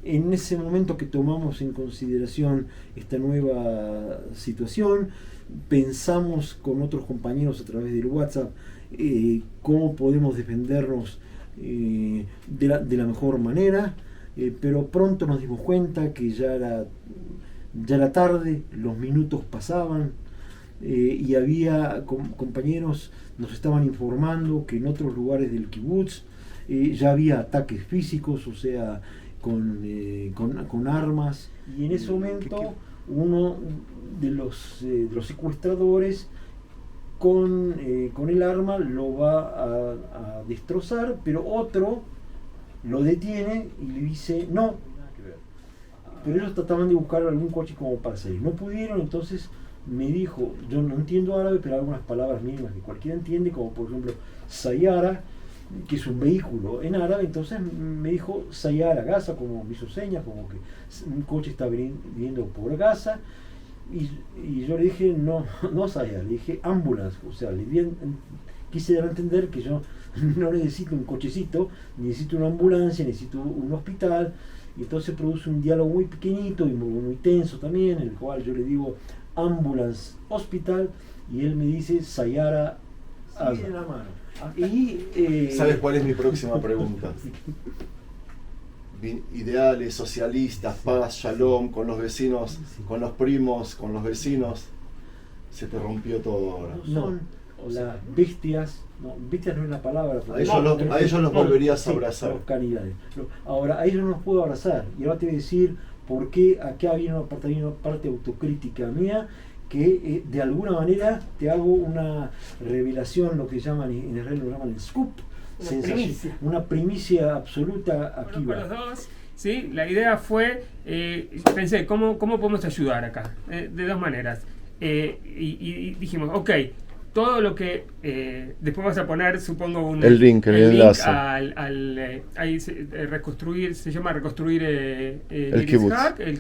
En ese momento que tomamos en consideración esta nueva situación, pensamos con otros compañeros a través del WhatsApp cómo podemos defendernos de la mejor manera, pero pronto nos dimos cuenta que ya era tarde, los minutos pasaban, y había compañeros nos estaban informando que en otros lugares del kibutz ya había ataques físicos, o sea, con armas, y en ese momento uno de los secuestradores con el arma lo va a destrozar, pero otro lo detiene y le dice no. Pero ellos trataban de buscar algún coche como para salir, no pudieron. Entonces me dijo, yo no entiendo árabe, pero algunas palabras mínimas que cualquiera entiende, como por ejemplo Sayara, que es un vehículo en árabe. Entonces me dijo Sayara Gaza, como me hizo señas, como que un coche está viniendo por Gaza, y yo le dije no Sayara, le dije ambulance, o sea, quise dar a entender que yo no necesito un cochecito, necesito una ambulancia, necesito un hospital. Y entonces produce un diálogo muy pequeñito y muy tenso también, en el cual yo le digo ambulance hospital, y él me dice Sayara en la mano. ¿Sabes cuál es mi próxima pregunta? Ideales socialistas, paz, shalom, con los vecinos, con los primos, con los vecinos. Se te rompió todo ahora. No, o las bestias, bestias no es la palabra. A ellos los volverías a abrazar. Los canidades. Ahora, a ellos no los puedo abrazar. Y ahora te voy a decir por qué acá había una parte autocrítica mía, que de alguna manera te hago una revelación, lo que llaman en Israel lo llaman el scoop, una primicia absoluta aquí. Bueno, para los dos, ¿sí? La idea fue, pensé, ¿cómo podemos ayudar acá? De dos maneras. Y dijimos, ok, todo lo que después vas a poner, supongo, el link, el enlace ahí reconstruir, se llama reconstruir el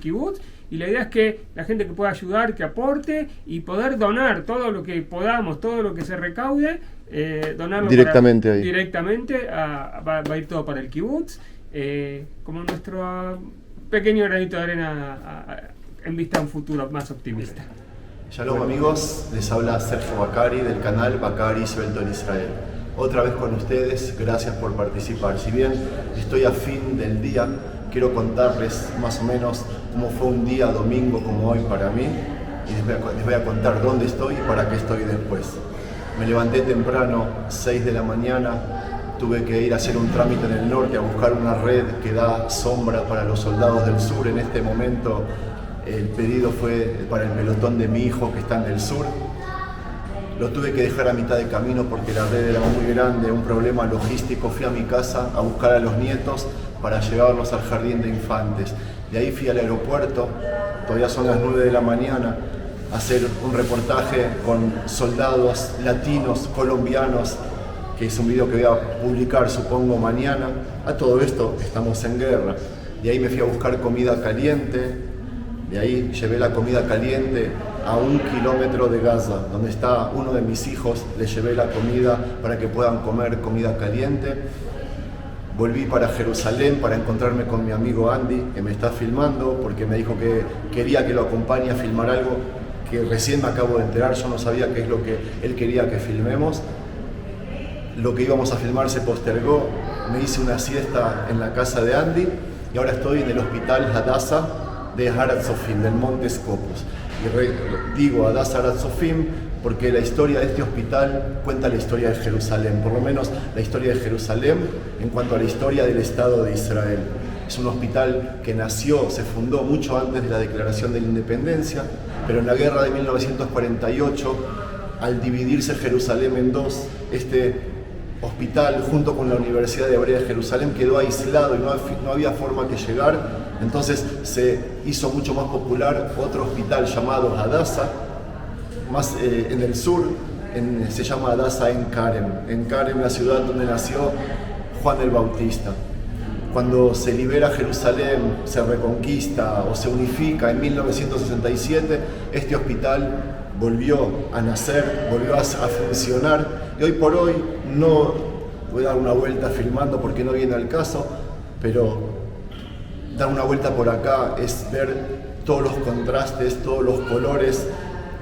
kibutz, y la idea es que la gente que pueda ayudar, que aporte y poder donar todo lo que podamos, todo lo que se recaude, donarlo directamente va a ir todo para el kibutz, como nuestro pequeño granito de arena en vista a un futuro más optimista. Shalom amigos, les habla Sergio Bacari del canal Bacari Suelto en Israel. Otra vez con ustedes, gracias por participar. Si bien estoy a fin del día, quiero contarles más o menos cómo fue un día domingo como hoy para mí, y les voy a contar dónde estoy y para qué estoy después. Me levanté temprano, 6 de la mañana, tuve que ir a hacer un trámite en el norte, a buscar una red que da sombra para los soldados del sur. En este momento el pedido fue para el pelotón de mi hijo que está en el sur. Lo tuve que dejar a mitad de camino porque la red era muy grande, un problema logístico. Fui a mi casa a buscar a los nietos para llevarlos al jardín de infantes. De ahí fui al aeropuerto, todavía son las 9 de la mañana, a hacer un reportaje con soldados latinos, colombianos, que es un video que voy a publicar supongo mañana. A todo esto estamos en guerra. De ahí me fui a buscar comida caliente. De ahí llevé la comida caliente a 1 kilómetro de Gaza, donde está uno de mis hijos. Le llevé la comida para que puedan comer comida caliente. Volví para Jerusalén para encontrarme con mi amigo Andy, que me está filmando, porque me dijo que quería que lo acompañe a filmar algo que recién me acabo de enterar. Yo no sabía qué es lo que él quería que filmemos. Lo que íbamos a filmar se postergó. Me hice una siesta en la casa de Andy y ahora estoy en el hospital Hadassah de Har HaTzofim, del Monte Scopus. Y digo Hadassah Har HaTzofim porque la historia de este hospital cuenta la historia de Jerusalén, por lo menos la historia de Jerusalén en cuanto a la historia del Estado de Israel. Es un hospital que nació, se fundó mucho antes de la Declaración de la Independencia, pero en la guerra de 1948, al dividirse Jerusalén en dos, este hospital junto con la Universidad de Hebrea de Jerusalén quedó aislado y no había forma que llegar. Entonces se hizo mucho más popular otro hospital llamado Hadassah, más en el sur, se llama Hadassah en Karem, la ciudad donde nació Juan el Bautista. Cuando se libera Jerusalén, se reconquista o se unifica en 1967, este hospital volvió a nacer, volvió a funcionar, y hoy por hoy no voy a dar una vuelta filmando porque no viene al caso, pero dar una vuelta por acá es ver todos los contrastes, todos los colores,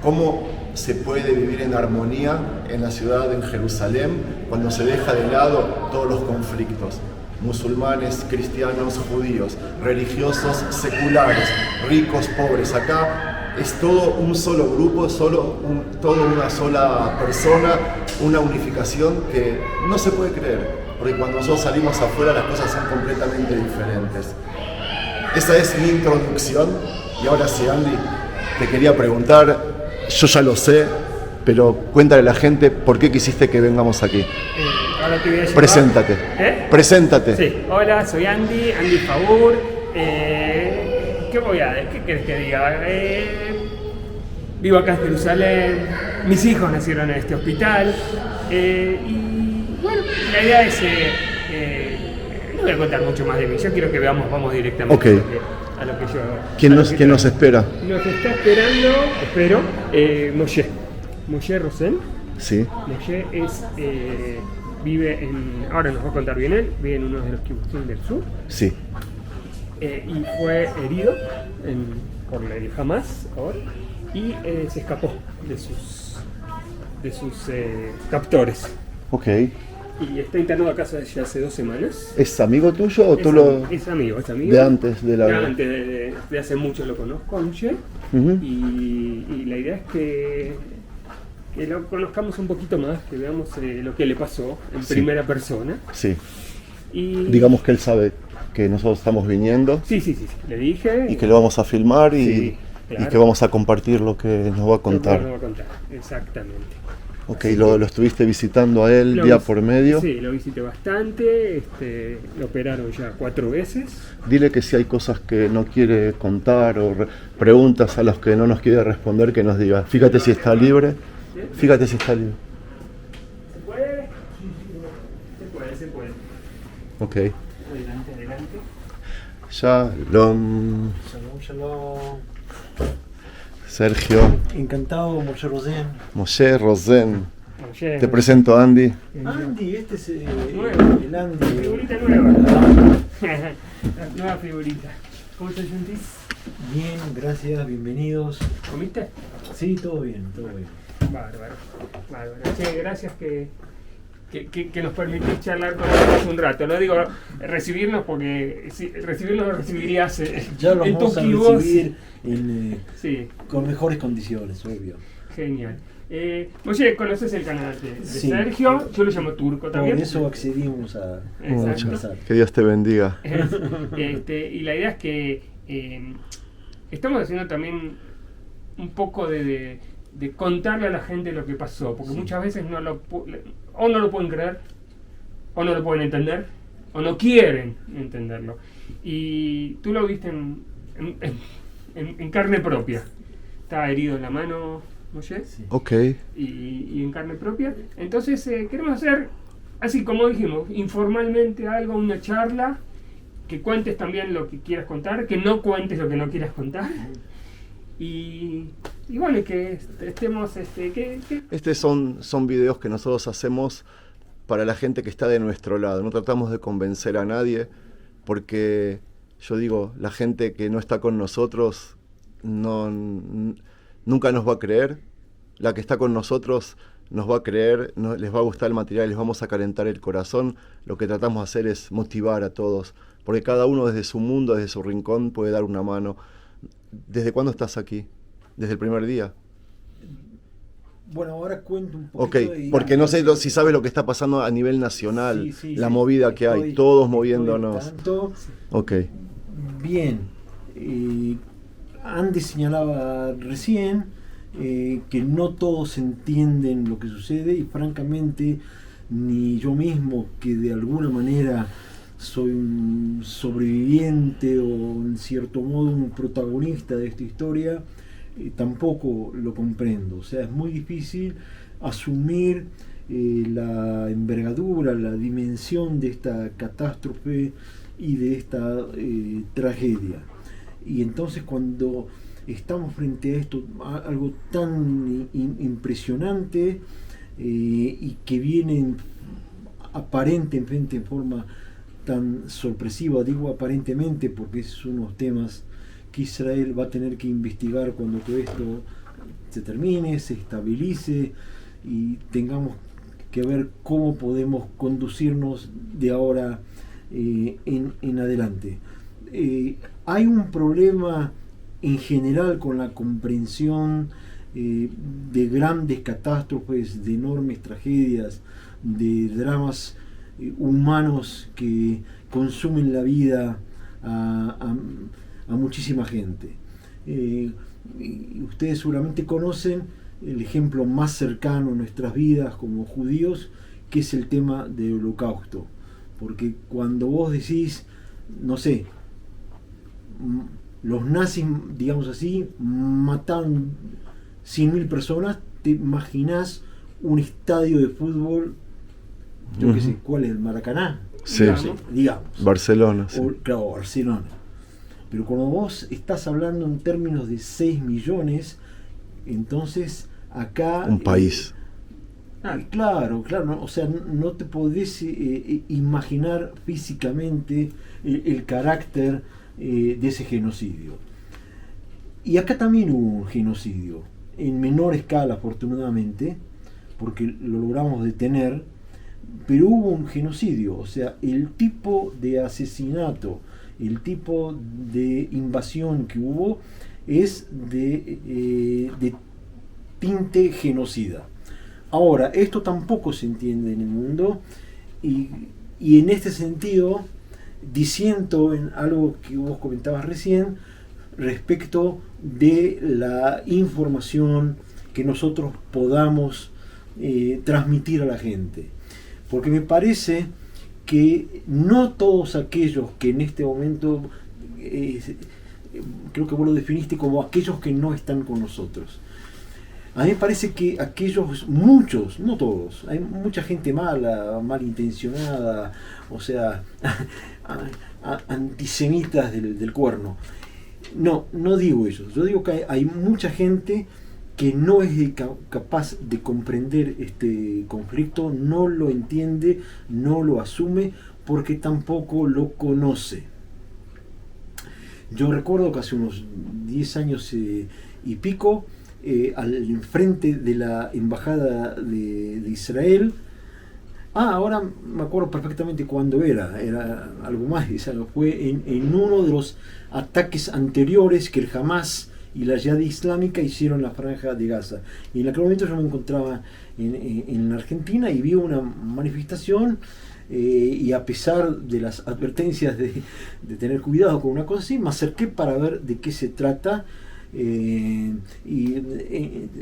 cómo se puede vivir en armonía en la ciudad, en Jerusalén, cuando se deja de lado todos los conflictos. Musulmanes, cristianos, judíos, religiosos, seculares, ricos, pobres. Acá es todo un solo grupo, todo una sola persona, una unificación que no se puede creer, porque cuando nosotros salimos afuera las cosas son completamente diferentes. Esa es mi introducción y ahora sí, Andy, te quería preguntar, yo ya lo sé, pero cuéntale a la gente por qué quisiste que vengamos aquí. Ahora te voy a llevar. Preséntate. Preséntate. Sí, hola, soy Andy Faur. ¿Qué querés que diga? Vivo acá en Jerusalén, mis hijos nacieron en este hospital y bueno, la idea es, no voy a contar mucho más de mí, yo quiero que vamos directamente Okay. a lo que yo hago. ¿Quién nos espera? Nos está esperando, espero, Moshe Rosen. Sí. Moshe vive en, ahora nos va a contar bien él, vive en uno de los kibutzim del sur. Sí. Y fue herido por el Hamas ahora y se escapó de sus captores. Ok. Y está internado acá ya hace 2 semanas. ¿Es amigo tuyo o Es amigo. de antes de la... De antes de hace mucho lo conozco, Moshe. Uh-huh. Y la idea es que lo conozcamos un poquito más, que veamos lo que le pasó en primera persona. Sí. Y Digamos que él sabe que nosotros estamos viniendo. Sí, le dije. Y que lo vamos a filmar Sí, claro. y que vamos a compartir lo que nos va a contar. Lo va a contar, exactamente. Ok, lo estuviste visitando a él día por medio. Sí, lo visité bastante, lo operaron ya 4 veces. Dile que si hay cosas que no quiere contar o preguntas a las que no nos quiere responder, que nos diga. Fíjate si está libre. Fíjate si está libre. ¿Se puede? Se puede. Ok. Adelante. Shalom. Shalom. Sergio. Encantado, Moshe Rosen. Moshe Rosen. Oye, Te presento a Andy. Andy, este es Nuevo. el Andy. Figurita nueva. Nueva figurita. ¿Cómo te sentís? Bien, gracias, bienvenidos. ¿Comiste? Sí, todo bien. Bárbaro. Che, gracias que nos permitís charlar con nosotros un rato. No digo recibirnos porque recibirnos lo recibirías Ya lo en vamos tu a kibos. recibir Sí, con mejores condiciones, obvio. genial. Oye, ¿conoces el canal de Sí. Sergio? Yo lo llamo Turco también. Por eso accedimos a Exacto. conversar. Que Dios te bendiga. Y la idea es que estamos haciendo también un poco de contarle a la gente lo que pasó, porque muchas veces no lo pueden creer, o no lo pueden entender, o no quieren entenderlo. Y tú lo viste en carne propia. Estaba herido en la mano, Moshe, Sí. Ok. y en carne propia. Entonces queremos hacer, así como dijimos, informalmente algo, una charla, que cuentes también lo que quieras contar, que no cuentes lo que no quieras contar. Y bueno, que estemos, Estos son videos que nosotros hacemos para la gente que está de nuestro lado. No tratamos de convencer a nadie, porque yo digo, la gente que no está con nosotros nunca nos va a creer. La que está con nosotros nos va a creer, les va a gustar el material, les vamos a calentar el corazón. Lo que tratamos de hacer es motivar a todos, porque cada uno desde su mundo, desde su rincón, puede dar una mano. ¿Desde cuándo estás aquí? ¿Desde el primer día? Bueno, ahora cuento un Ok, poquito. porque no sé si sabes lo que está pasando a nivel nacional, Sí, la movida que hay, todos moviéndonos. Tanto. Ok, Bien. Andy señalaba recién que no todos entienden lo que sucede y francamente ni yo mismo, que de alguna manera soy un sobreviviente o en cierto modo un protagonista de esta historia, tampoco lo comprendo. O sea, es muy difícil asumir la envergadura, la dimensión de esta catástrofe y de esta tragedia. Y entonces cuando estamos frente a esto, algo tan impresionante y que viene aparentemente en forma tan sorpresiva. Digo aparentemente porque esos son unos temas que Israel va a tener que investigar cuando todo esto se termine, se estabilice y tengamos que ver cómo podemos conducirnos de ahora en adelante. Hay un problema en general con la comprensión de grandes catástrofes, de enormes tragedias, de dramas humanos que consumen la vida a muchísima gente. Ustedes seguramente conocen el ejemplo más cercano a nuestras vidas como judíos, que es el tema del Holocausto. Porque cuando vos decís, no sé, los nazis, digamos así, mataron 100.000 personas, te imaginás un estadio de fútbol, yo qué sé, ¿cuál es? ¿El Maracaná? Sí, digamos. Barcelona. Sí. Claro, Barcelona. Pero cuando vos estás hablando en términos de 6 millones, entonces acá... Un país. Claro, ¿no? O sea, no te podés imaginar físicamente el carácter de ese genocidio. Y acá también hubo un genocidio, en menor escala afortunadamente, porque lo logramos detener, pero hubo un genocidio. O sea, el tipo de asesinato, el tipo de invasión que hubo es de tinte genocida. Ahora, esto tampoco se entiende en el mundo y en este sentido disiento en algo que vos comentabas recién respecto de la información que nosotros podamos transmitir a la gente. Porque me parece que no todos aquellos que en este momento, creo que vos lo definiste como aquellos que no están con nosotros. A mí me parece que aquellos, muchos, no todos, hay mucha gente mala, malintencionada, o sea, antisemitas del cuerno. No digo eso, yo digo que hay mucha gente que no es capaz de comprender este conflicto, no lo entiende, no lo asume, porque tampoco lo conoce. Yo recuerdo que hace unos 10 años y pico, al frente de la embajada de Israel, ahora me acuerdo perfectamente cuándo era algo más, fue en uno de los ataques anteriores que el Hamas y la Jihad Islámica hicieron en la Franja de Gaza. Y en aquel momento yo me encontraba en Argentina y vi una manifestación, y a pesar de las advertencias de tener cuidado con una cosa así, me acerqué para ver de qué se trata.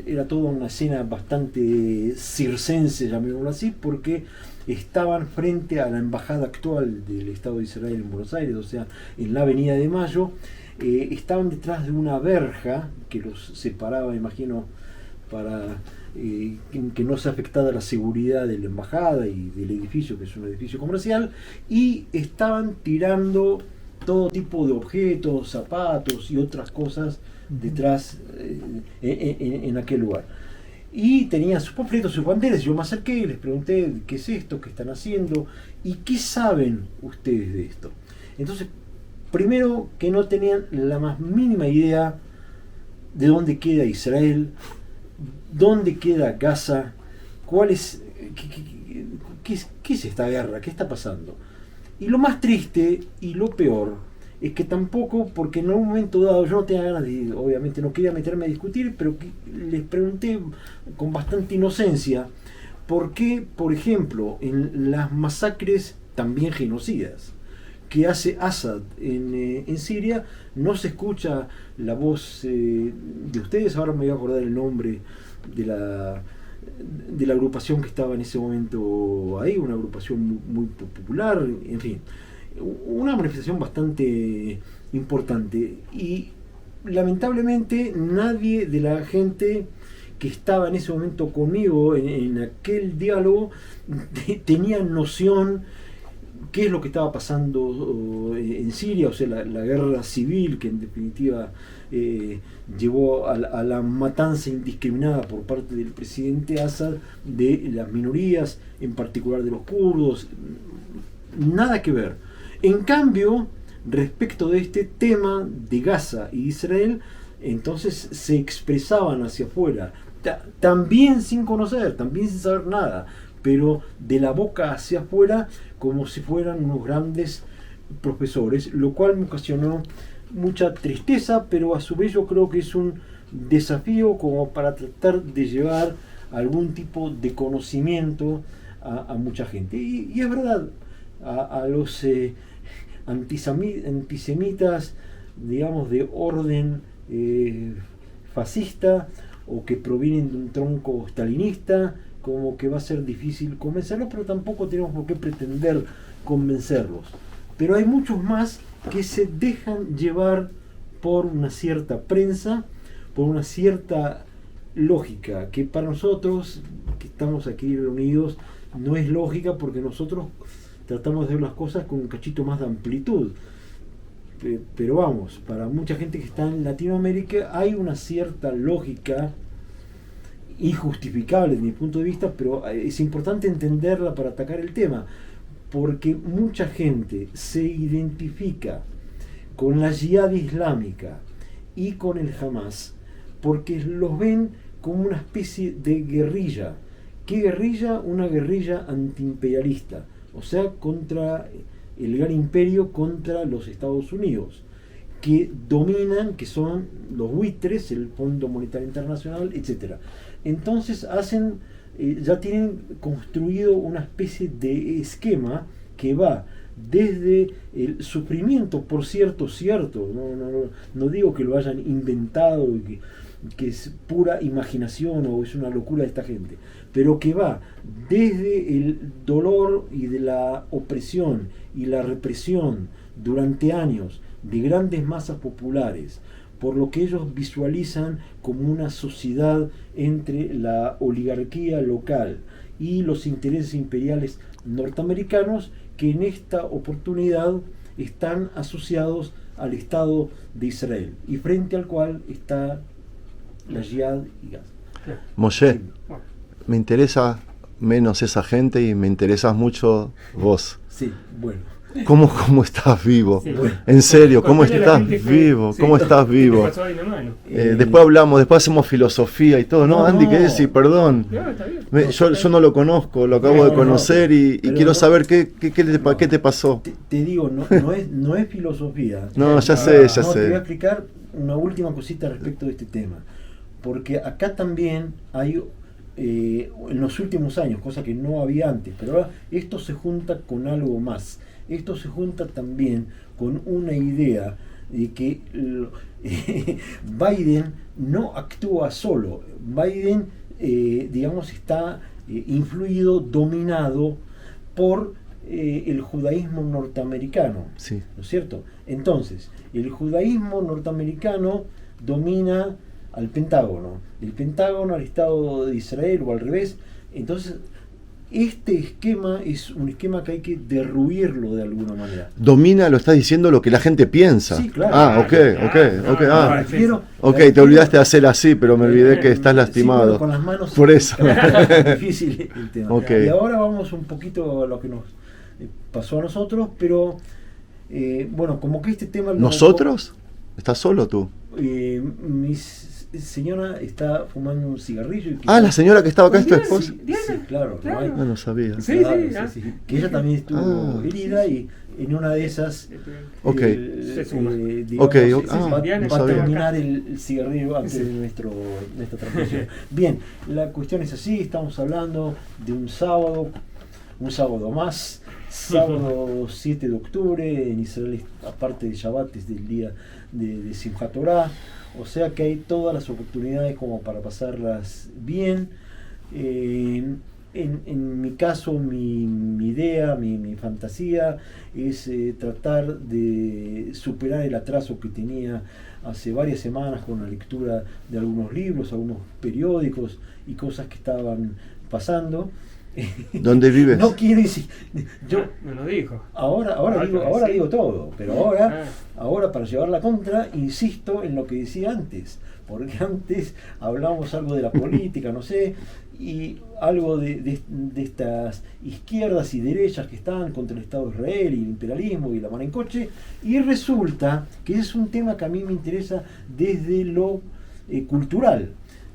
Era toda una escena bastante circense, llamémoslo así, porque estaban frente a la embajada actual del Estado de Israel en Buenos Aires, o sea, en la Avenida de Mayo. Estaban detrás de una verja que los separaba, imagino, para que no se afectara la seguridad de la embajada y del edificio, que es un edificio comercial, y estaban tirando todo tipo de objetos, zapatos y otras cosas detrás en aquel lugar. Y tenían sus panfletos, sus banderas. Yo me acerqué y les pregunté qué es esto, qué están haciendo y qué saben ustedes de esto. Entonces, primero que no tenían la más mínima idea de dónde queda Israel, dónde queda Gaza, qué es esta guerra, qué está pasando. Y lo más triste y lo peor es que tampoco, porque en un momento dado yo no tenía ganas de, obviamente no quería meterme a discutir, pero les pregunté con bastante inocencia por qué, por ejemplo, en las masacres también genocidas que hace Assad en Siria, no se escucha la voz de ustedes. Ahora me voy a acordar el nombre de la agrupación que estaba en ese momento ahí, una agrupación muy popular, en fin, una manifestación bastante importante. Y lamentablemente nadie de la gente que estaba en ese momento conmigo en aquel diálogo tenía noción qué es lo que estaba pasando en Siria, o sea, la guerra civil que en definitiva llevó a la matanza indiscriminada por parte del presidente Assad de las minorías, en particular de los kurdos. Nada que ver. En cambio, respecto de este tema de Gaza y Israel, entonces se expresaban hacia afuera, también sin conocer, también sin saber nada, pero de la boca hacia afuera como si fueran unos grandes profesores, lo cual me ocasionó mucha tristeza, pero a su vez yo creo que es un desafío como para tratar de llevar algún tipo de conocimiento a mucha gente. Y es verdad, a los antisemitas, digamos, de orden fascista o que provienen de un tronco stalinista, como que va a ser difícil convencerlos, pero tampoco tenemos por qué pretender convencerlos. Pero hay muchos más que se dejan llevar por una cierta prensa, por una cierta lógica, que para nosotros, que estamos aquí reunidos, no es lógica, porque nosotros tratamos de ver las cosas con un cachito más de amplitud. Pero vamos, para mucha gente que está en Latinoamérica hay una cierta lógica injustificable desde mi punto de vista, pero es importante entenderla para atacar el tema, porque mucha gente se identifica con la Jihad islámica y con el Hamas porque los ven como una especie de guerrilla. ¿Qué guerrilla? Una guerrilla antiimperialista, o sea, contra el gran imperio, contra los Estados Unidos, que dominan, que son los buitres, el Fondo Monetario Internacional, etc. Entonces ya tienen construido una especie de esquema que va desde el sufrimiento, por cierto, no digo que lo hayan inventado y que es pura imaginación o es una locura de esta gente, pero que va desde el dolor y de la opresión y la represión durante años de grandes masas populares, por lo que ellos visualizan como una sociedad entre la oligarquía local y los intereses imperiales norteamericanos, que en esta oportunidad están asociados al Estado de Israel y frente al cual está la Jihad y Gaza. Moshe, me interesa menos esa gente y me interesas mucho vos. Sí, bueno. ¿Cómo estás vivo? Sí. En serio, ¿cómo Contale a la estás gente vivo? sí. ¿Cómo estás vivo? ¿Qué pasó ahí, hermano? Después hablamos, después hacemos filosofía y todo, ¿no? No, Andy, no. ¿qué decís? Perdón. No, está bien. Yo no lo conozco, lo acabo No, de conocer y pero quiero no. saber qué te pasó. Te digo, no es filosofía. No, ya sé. Te voy a explicar una última cosita respecto de este tema. Porque acá también hay, en los últimos años, cosa que no había antes, pero ahora esto se junta con algo más. Esto se junta también con una idea de que Biden no actúa solo. Biden, digamos, está influido, dominado por el judaísmo norteamericano, Sí. ¿no es cierto? Entonces, el judaísmo norteamericano domina al Pentágono, el Pentágono al Estado de Israel o al revés. Entonces, este esquema es un esquema que hay que derruirlo de alguna manera. Domina, lo estás diciendo, lo que la gente piensa. Sí, claro. Ok, te olvidaste de hacer así, pero me olvidé que estás lastimado. Sí, bueno, con las manos Por eso. es difícil el tema. Okay. Y ahora vamos un poquito a lo que nos pasó a nosotros, pero bueno, como que este tema... ¿Nosotros? ¿Estás solo tú? Mi señora está fumando un cigarrillo. Y La señora que estaba acá es tu Diana, esposa. Sí, claro. Claro. No sabía. Sí, Claro, sí. Que ella también estuvo herida y en una de esas Ok. Se suma. digamos, Ok, Diana va a sabía. terminar el cigarrillo antes de nuestra transmisión. Bien, la cuestión es así, estamos hablando de un sábado más, sábado 7 de octubre, en Israel, aparte de Shabbat, es del día de Simchat Torah, o sea que hay todas las oportunidades como para pasarlas bien. En mi caso, mi idea, mi fantasía es tratar de superar el atraso que tenía hace varias semanas con la lectura de algunos libros, algunos periódicos y cosas que estaban pasando. ¿Dónde vives? No quiero decir. Yo, me lo dijo. Ahora digo todo, pero ahora para llevar la contra, insisto en lo que decía antes. Porque antes hablábamos algo de la política, no sé, y algo de estas izquierdas y derechas que están contra el Estado de Israel y el imperialismo y la mano en coche, y resulta que es un tema que a mí me interesa desde lo cultural,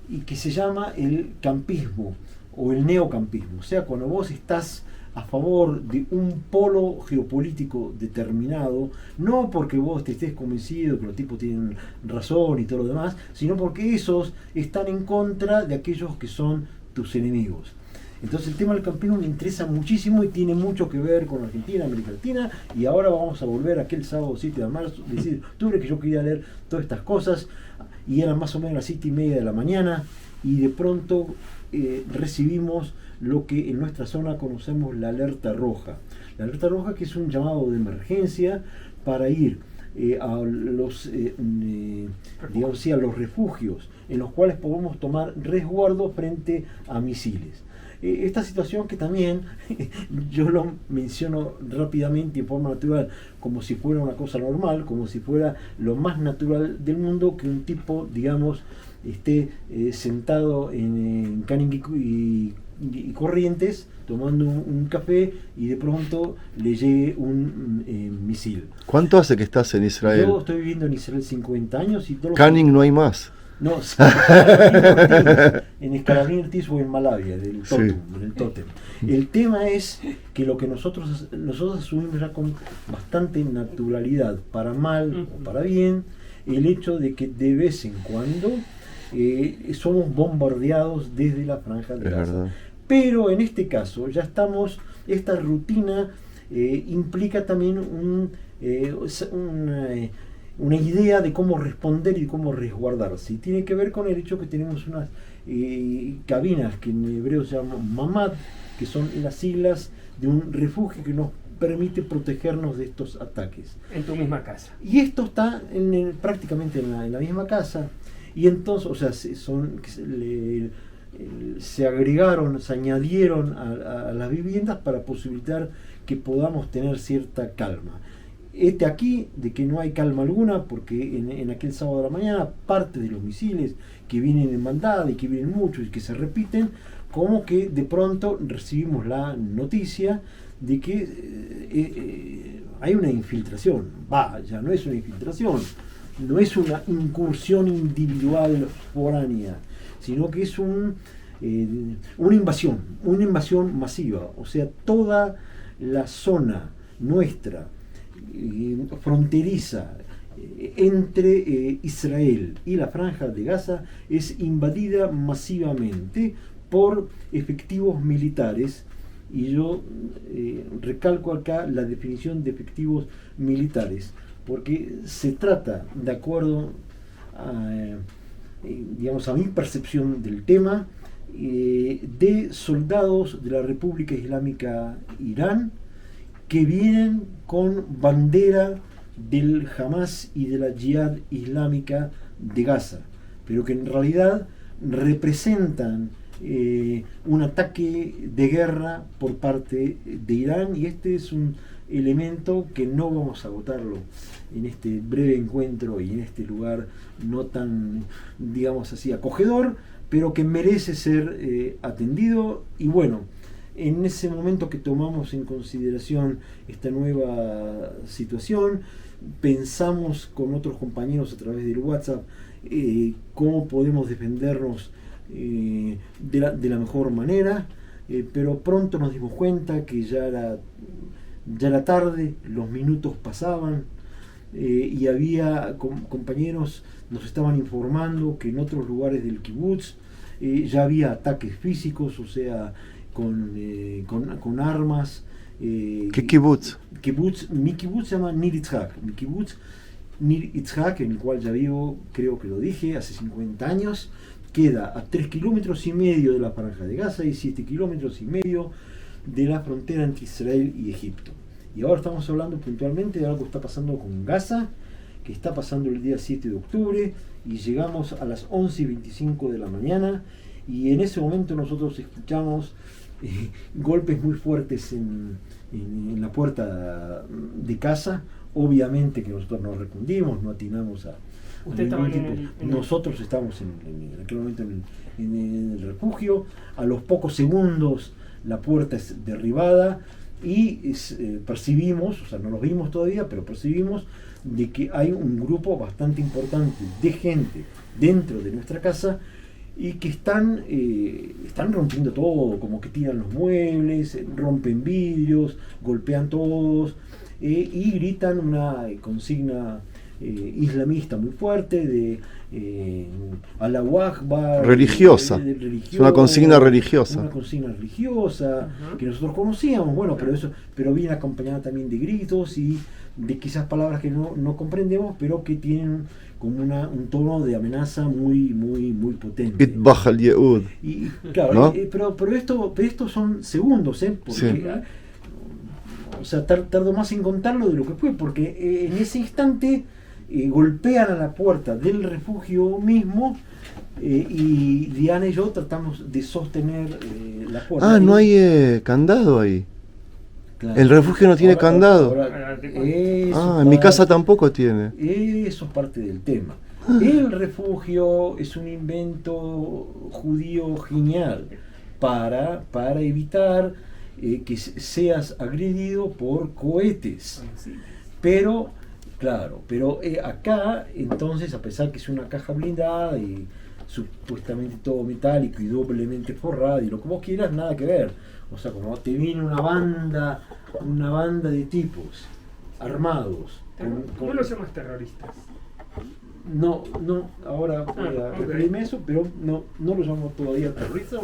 y que se llama el campismo o el neocampismo. O sea, cuando vos estás a favor de un polo geopolítico determinado, no porque vos te estés convencido que los tipos tienen razón y todo lo demás, sino porque esos están en contra de aquellos que son tus enemigos. Entonces el tema del campismo me interesa muchísimo y tiene mucho que ver con Argentina, América Latina, y ahora vamos a volver aquel sábado 7 de marzo, de octubre, que yo quería leer todas estas cosas, y eran más o menos las 7:30 de la mañana, y de pronto recibimos lo que en nuestra zona conocemos la alerta roja. La alerta roja, que es un llamado de emergencia para ir a los digamos así, a los refugios en los cuales podemos tomar resguardo frente a misiles. Esta situación que también yo lo menciono rápidamente y en forma natural, como si fuera una cosa normal, como si fuera lo más natural del mundo que un tipo, digamos, esté sentado en Canning y Corrientes tomando un café y de pronto le llegue un misil. ¿Cuánto hace que estás en Israel? Yo estoy viviendo en Israel 50 años y todo. Canning no hay más. No, en Escalabrín Ortiz o en Malavia, del Tótem. El tema es que lo que nosotros asumimos ya con bastante naturalidad, para mal o para bien, el hecho de que de vez en cuando somos bombardeados desde la franja de Gaza. Pero en este caso ya estamos, esta rutina implica también una idea de cómo responder y cómo resguardarse. Y tiene que ver con el hecho que tenemos unas cabinas que en hebreo se llaman mamad, que son las siglas de un refugio que nos permite protegernos de estos ataques. En tu misma casa. Y esto está prácticamente en la misma casa. Y entonces, o sea, se agregaron, se añadieron a las viviendas para posibilitar que podamos tener cierta calma. Aquí de que no hay calma alguna, porque en aquel sábado de la mañana parte de los misiles que vienen en bandada y que vienen muchos y que se repiten, como que de pronto recibimos la noticia de que hay una infiltración. Ya no es una infiltración, no es una incursión individual foránea, sino que es una invasión masiva. O sea, toda la zona nuestra fronteriza entre Israel y la franja de Gaza es invadida masivamente por efectivos militares, y yo recalco acá la definición de efectivos militares, porque se trata, de acuerdo a mi percepción del tema, de soldados de la República Islámica Irán que vienen con bandera del Hamas y de la Yihad Islámica de Gaza, pero que en realidad representan un ataque de guerra por parte de Irán, y este es un elemento que no vamos a agotarlo en este breve encuentro y en este lugar no tan, digamos así, acogedor, pero que merece ser atendido. Y bueno, en ese momento que tomamos en consideración esta nueva situación, pensamos con otros compañeros a través del WhatsApp cómo podemos defendernos de la mejor manera, pero pronto nos dimos cuenta que ya era tarde, los minutos pasaban, y había compañeros nos estaban informando que en otros lugares del kibutz ya había ataques físicos, o sea, con armas. ¿Qué kibutz? Mi kibutz se llama Nir Yitzhak. Mi kibutz Nir Yitzhak, en el cual ya vivo, creo que lo dije, hace 50 años, queda a 3,5 kilómetros de la franja de Gaza y 7,5 kilómetros de la frontera entre Israel y Egipto. Y ahora estamos hablando puntualmente de algo que está pasando con Gaza, que está pasando el día 7 de octubre, y llegamos a las 11:25 de la mañana, y en ese momento nosotros escuchamos golpes muy fuertes en la puerta de casa. Obviamente que nosotros nos respondimos, no atinamos a ningún tipo. Nosotros estábamos en aquel momento en el refugio. A los pocos segundos la puerta es derribada y percibimos, o sea, no los vimos todavía, pero percibimos de que hay un grupo bastante importante de gente dentro de nuestra casa y que están rompiendo todo, como que tiran los muebles, rompen vidrios, golpean todos y gritan una consigna islamista muy fuerte de Allahu Akbar, religiosa. Es una consigna religiosa. Una consigna religiosa que nosotros conocíamos, bueno, pero viene acompañada también de gritos y de quizás palabras que no comprendemos, pero que tienen como un tono de amenaza muy potente. Itbaj al-Yehud. Y claro, ¿no? pero esto son segundos, porque sí. O sea, tardo más en contarlo de lo que fue, porque en ese instante golpean a la puerta del refugio mismo y Diana y yo tratamos de sostener la puerta. Ah, no hay candado ahí. Claro. El refugio no tiene candado. En mi casa tampoco tiene. Eso es parte del tema. El refugio es un invento judío genial para evitar que seas agredido por cohetes. Pero, claro, acá entonces, a pesar que es una caja blindada y supuestamente todo metálico y doblemente forrado y lo que vos quieras, nada que ver. O sea, como te viene una banda de tipos armados. ¿Cómo los llamas terroristas? No, ahora voy a referirme a eso, pero no lo llamo todavía terrorista.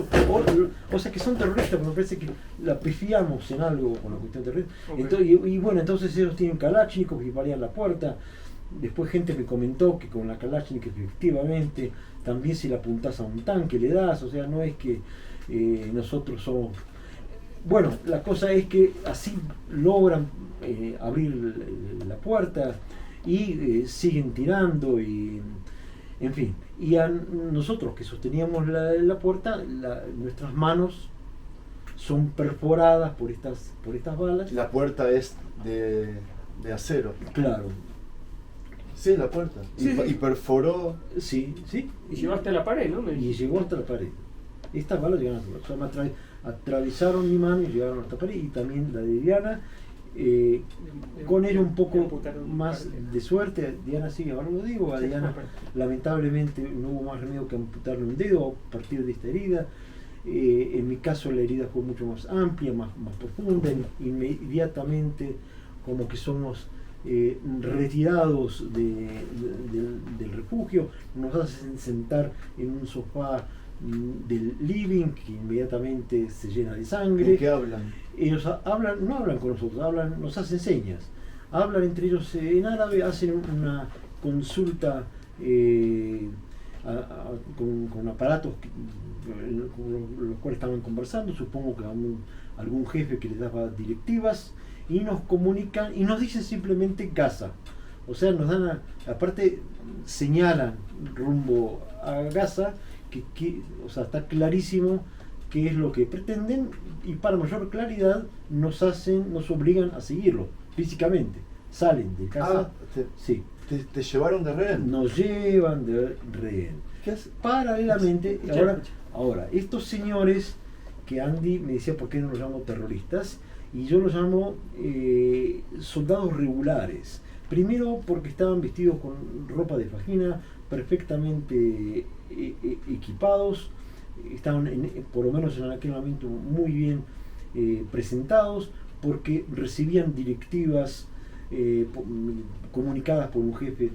O sea que son terroristas, pero me parece que la pifiamos en algo con la cuestión terrorista. Entonces, y bueno, entonces ellos tienen Kalashnikov y parían la puerta. Después gente me comentó que con la Kalashnikov efectivamente también si la apuntás a un tanque le das, o sea, no es que nosotros somos... Bueno, la cosa es que así logran abrir la puerta y siguen tirando y en fin, y a nosotros que sosteníamos la puerta, nuestras manos son perforadas por estas balas. La puerta es de acero. Claro. Sí, la puerta. Sí. Y perforó. Sí. Y llegó hasta la pared, ¿no? Y llegó hasta la pared. Estas balas llegaron hasta la pared. Atravesaron mi mano y llegaron hasta la pared, y también la de Diana. Con ella un poco más de suerte. Diana sí, ahora lo digo, a Diana lamentablemente no hubo más remedio que amputarle un dedo a partir de esta herida. En mi caso la herida fue mucho más amplia, más profunda. Inmediatamente como que somos retirados del refugio, nos hacen sentar en un sofá del living que inmediatamente se llena de sangre. ¿De qué hablan? Ellos no hablan con nosotros, nos hacen señas, hablan entre ellos en árabe, hacen una consulta con aparatos con los cuales estaban conversando, supongo que algún jefe que les daba directivas, y nos comunican y nos dicen simplemente Gaza. O sea, nos dan, aparte señalan rumbo a Gaza, o sea, está clarísimo qué es lo que pretenden, y para mayor claridad nos obligan a seguirlo físicamente. Salen de casa. Sí. ¿Te llevaron de rehén? Nos llevan de rehén. Paralelamente, ahora, estos señores que Andy me decía por qué no los llamo terroristas, y yo los llamo soldados regulares. Primero porque estaban vestidos con ropa de fajín, perfectamente equipados, estaban por lo menos en aquel momento muy bien presentados, porque recibían directivas comunicadas por un jefe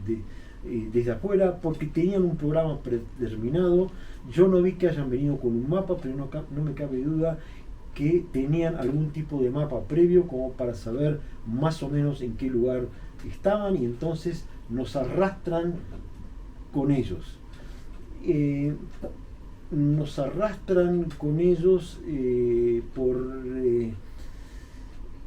desde afuera, porque tenían un programa predeterminado. Yo no vi que hayan venido con un mapa, pero no me cabe duda que tenían algún tipo de mapa previo como para saber más o menos en qué lugar estaban, y entonces nos arrastran con ellos. Nos arrastran con ellos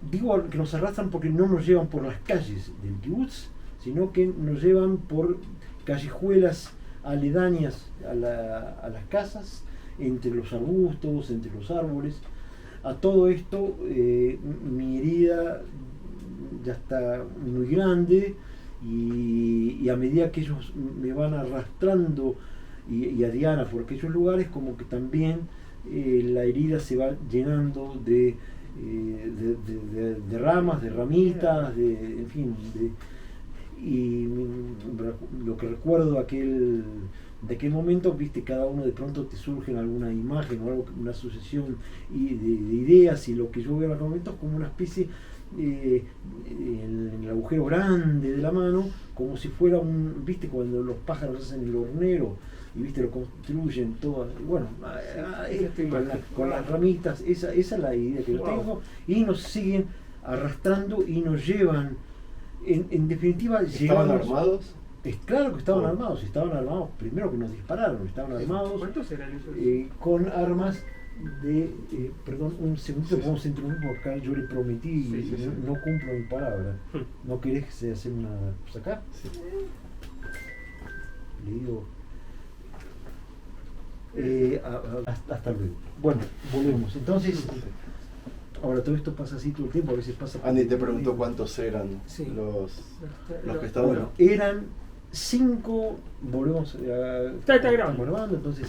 digo que nos arrastran porque no nos llevan por las calles del kibutz, sino que nos llevan por callejuelas aledañas a las casas, entre los arbustos, entre los árboles. a todo esto, mi herida ya está muy grande y a medida que ellos me van arrastrando y a Diana por aquellos lugares, como que también la herida se va llenando de ramas, de ramitas, en fin. Y lo que recuerdo de aquel momento, viste, cada uno de pronto te surge alguna imagen o algo, una sucesión de ideas, y lo que yo veo en aquel momento es como una especie en el agujero grande de la mano, como si fuera viste, cuando los pájaros hacen el hornero y viste, lo construyen todo, bueno, con las ramitas, esa es la idea que yo tengo, y nos siguen arrastrando y nos llevan, en definitiva. ¿Estaban armados? Claro que estaban armados, primero que nos dispararon, estaban armados. ¿Cuántos eran ellos? Con armas perdón, un segundo, vamos a interrumpir porque acá yo le prometí no cumplo mi palabra. ¿No querés que se hace una cosa acá? Sí. Le digo hasta luego. Bueno, volvemos. Entonces, ahora todo esto pasa así todo el tiempo, a veces pasa. Andy te preguntó cuántos eran los que estaban. Bueno, eran 5, volvemos está grabando, entonces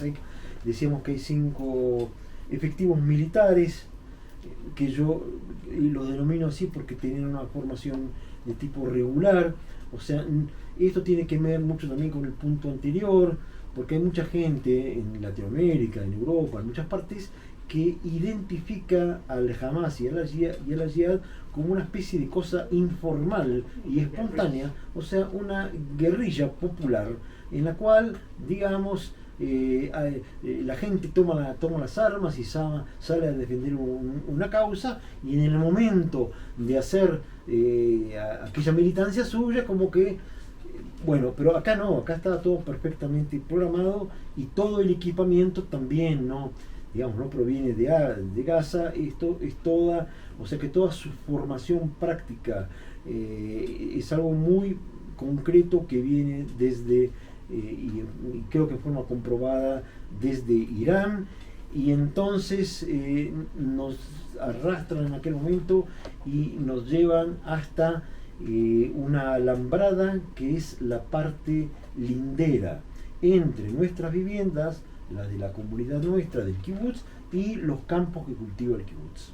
decíamos que hay 5 efectivos militares, que yo lo denomino así porque tenían una formación de tipo regular. O sea, esto tiene que ver mucho también con el punto anterior, porque hay mucha gente en Latinoamérica, en Europa, en muchas partes, que identifica al Hamas y a la Jihad como una especie de cosa informal y espontánea, o sea, una guerrilla popular en la cual, digamos, la gente toma las armas y sale a defender una causa, y en el momento de hacer aquella militancia suya, como que, bueno, pero acá no, acá está todo perfectamente programado, y todo el equipamiento también, ¿no? Digamos, no proviene de Gaza. Esto es toda, o sea que toda su formación práctica es algo muy concreto que viene desde, y creo que en forma comprobada, desde Irán, y entonces nos arrastran en aquel momento y nos llevan hasta una alambrada que es la parte lindera entre nuestras viviendas, la de la comunidad nuestra del kibutz, y los campos que cultiva el kibutz.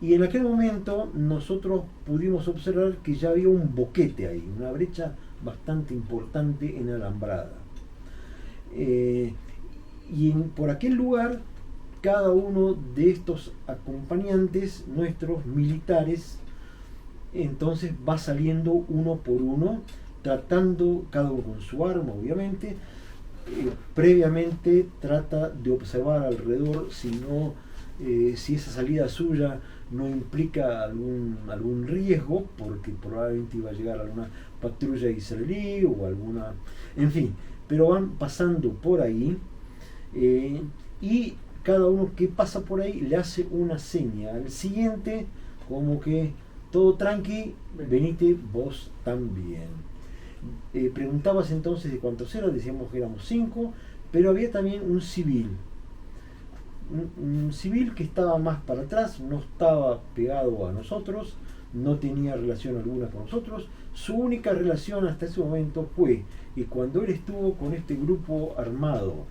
Y en aquel momento nosotros pudimos observar que ya había un boquete ahí, una brecha bastante importante en la alambrada. Y por aquel lugar, cada uno de estos acompañantes nuestros militares, entonces va saliendo uno por uno, tratando, cada uno con su arma, obviamente. Previamente trata de observar alrededor si esa salida suya no implica algún riesgo, porque probablemente iba a llegar alguna patrulla israelí o alguna, en fin, pero van pasando por ahí, y cada uno que pasa por ahí le hace una seña al siguiente, como que todo tranqui, venite vos también. Preguntabas entonces de cuántos eran, decíamos que éramos 5, pero había también un civil. Un civil que estaba más para atrás, no estaba pegado a nosotros, no tenía relación alguna con nosotros. Su única relación hasta ese momento fue que cuando él estuvo con este grupo armado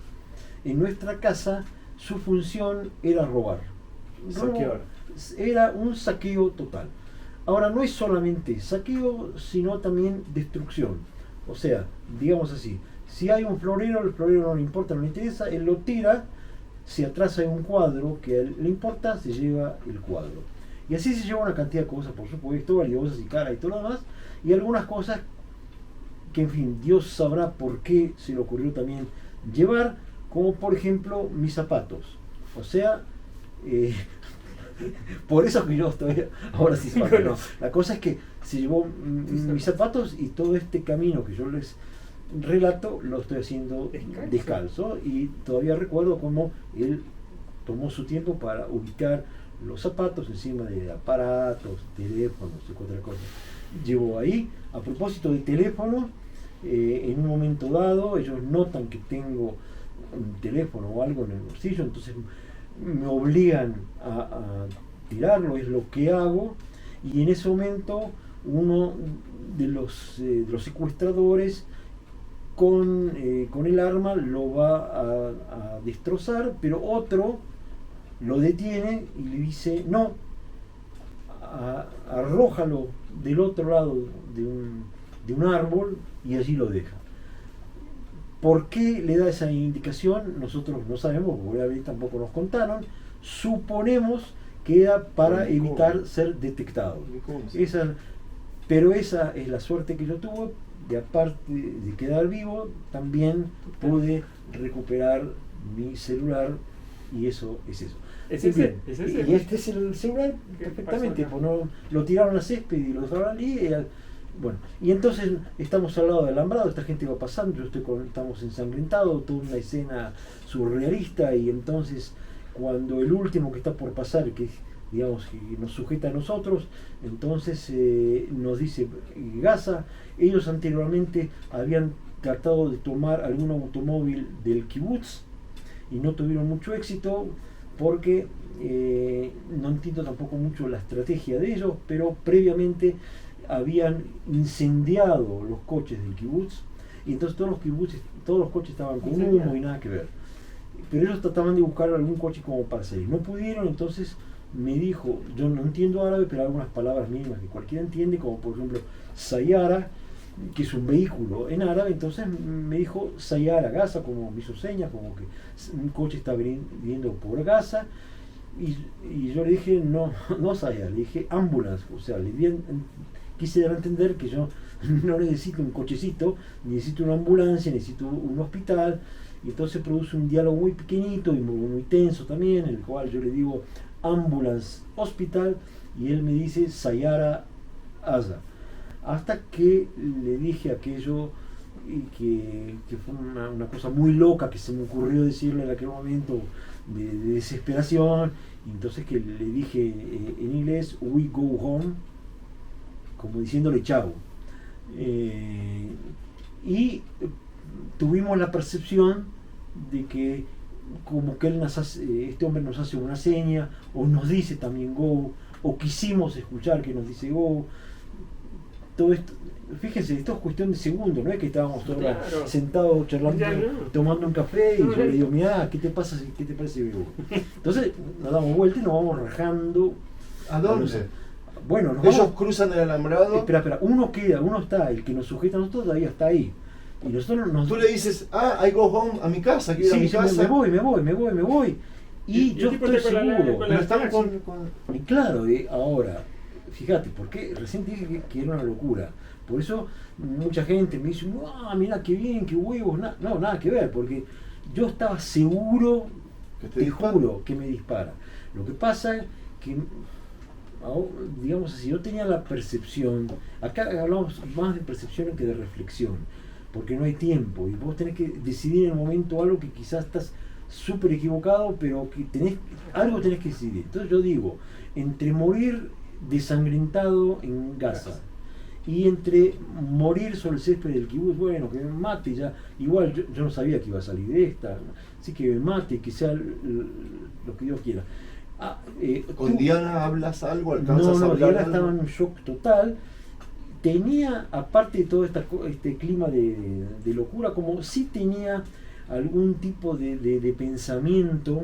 en nuestra casa, su función era robar. Saquear. Era un saqueo total. Ahora, no es solamente saqueo, sino también destrucción. O sea, digamos así, si hay un florero, el florero no le importa, no le interesa, él lo tira. Si atrás hay un cuadro que a él le importa, se lleva el cuadro. Y así se lleva una cantidad de cosas, por supuesto, valiosas y caras y todo lo demás, y algunas cosas que, en fin, Dios sabrá por qué se le ocurrió también llevar, como por ejemplo mis zapatos. O sea, por eso que yo estoy ahora sí. No. La cosa es que se llevó mis zapatos, y todo este camino que yo les relato lo estoy haciendo descalzo, y todavía recuerdo cómo él tomó su tiempo para ubicar los zapatos encima de aparatos, teléfonos y otra cosa. Llevo ahí, a propósito de teléfono, en un momento dado ellos notan que tengo un teléfono o algo en el bolsillo, entonces me obligan a tirarlo, es lo que hago, y en ese momento uno de los secuestradores con el arma lo va a destrozar, pero otro lo detiene y le dice no, arrójalo del otro lado de un árbol y allí lo deja. ¿Por qué le da esa indicación? Nosotros no sabemos, porque obviamente tampoco nos contaron. Suponemos que era para evitar ser detectado. Pero esa es la suerte que yo tuve, de aparte de quedar vivo, también pude recuperar mi celular, y eso es eso. ¿Es ese? ¿Es ese? Y este es el celular perfectamente, pues no, lo tiraron al césped y lo dejaron allí. Bueno, y entonces estamos al lado del alambrado, esta gente va pasando, estamos ensangrentados, toda una escena surrealista, y entonces cuando el último que está por pasar, que digamos que nos sujeta a nosotros, entonces nos dice Gaza. Ellos anteriormente habían tratado de tomar algún automóvil del kibutz y no tuvieron mucho éxito, porque no entiendo tampoco mucho la estrategia de ellos, pero previamente habían incendiado los coches del kibutz, y entonces todos los coches estaban con humo y nada que ver. Pero ellos trataban de buscar algún coche como para salir. No pudieron, entonces me dijo, yo no entiendo árabe, pero algunas palabras mínimas que cualquiera entiende, como por ejemplo Sayara, que es un vehículo en árabe. Entonces me dijo Sayara Gaza, como me hizo señas, como que un coche está viniendo por Gaza, y yo le dije no Sayara, le dije ambulance, o sea, quise dar a entender que yo no necesito un cochecito, necesito una ambulancia, necesito un hospital. Y entonces produce un diálogo muy pequeñito y muy tenso también, en el cual yo le digo ambulance hospital, y él me dice Sayara Aza, hasta que le dije aquello, y que fue una cosa muy loca que se me ocurrió decirle en aquel momento de desesperación. Y entonces que le dije en inglés we go home, como diciéndole chao, y tuvimos la percepción de que como que este hombre nos hace una seña, o nos dice también go, o quisimos escuchar que nos dice go. Todo esto, fíjense, esto es cuestión de segundos, no es que estábamos todos sentados charlando, tomando un café, y yo le digo, mirá, ¿qué te pasa? ¿Qué te parece go? Entonces nos damos vuelta y nos vamos rajando. ¿A dónde? Bueno, ellos cruzan el alambrado. Espera, uno está, el que nos sujeta a nosotros todavía está ahí. Y nosotros tú le dices, I go home, a mi casa, quiero ir a mi casa. Me voy. Y yo estoy seguro. Pero estamos con... Y claro, ahora, fíjate, porque recién dije que era una locura. Por eso mucha gente me dice, mira qué bien, qué huevos. No, nada que ver, porque yo estaba seguro, te juro, que me dispara. Lo que pasa es que, digamos así, yo tenía la percepción, acá hablamos más de percepción que de reflexión, porque no hay tiempo, y vos tenés que decidir en el momento algo que quizás estás súper equivocado, pero que algo tenés que decidir. Entonces yo digo, entre morir desangrentado en Gaza y entre morir sobre el césped del kibutz, bueno, que me mate ya, igual yo no sabía que iba a salir de esta, así que me mate, que sea lo que Dios quiera. ¿Con Diana hablas algo? ¿Alcanzas a hablar Diana algo? estaba en un shock total. Tenía, aparte de todo este clima de locura, como sí tenía algún tipo de pensamiento,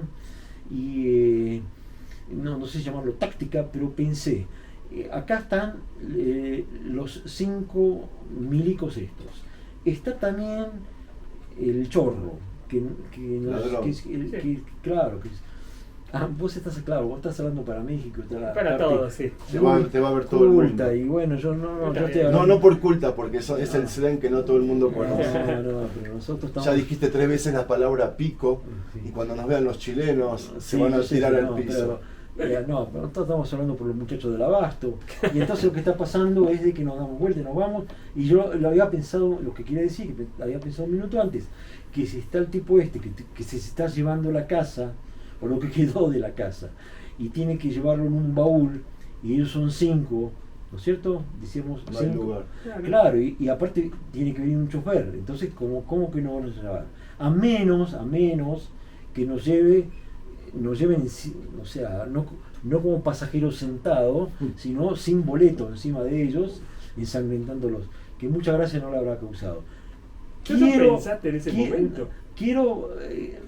y no sé llamarlo táctica, pero pensé, acá están los 5 milicos estos, está también el chorro, claro, que es, vos estás hablando para México, para todos, sí. Te va a ver todo el mundo. Y bueno, yo no por culta, porque eso es el slang que no todo el mundo conoce. No, pero nosotros estamos... Ya dijiste 3 veces la palabra pico, sí. Y cuando nos vean los chilenos se van a tirar al piso. Pero nosotros estamos hablando por los muchachos del abasto, y entonces lo que está pasando es de que nos damos vuelta y nos vamos. Y yo lo había pensado, lo que quiere decir, que había pensado un minuto antes, que si está el tipo que se está llevando la casa, o lo que quedó de la casa, y tiene que llevarlo en un baúl, y ellos son 5, ¿no es cierto? Decíamos 5. Claro, y aparte tiene que venir un chofer, entonces ¿cómo que no van a llevar? A menos que nos lleve nos lleven, o sea, no como pasajeros sentados, sino sin boleto encima de ellos, ensangrentándolos, que mucha gracia no le habrá causado. ¿Qué pensaste en ese momento? Quiero,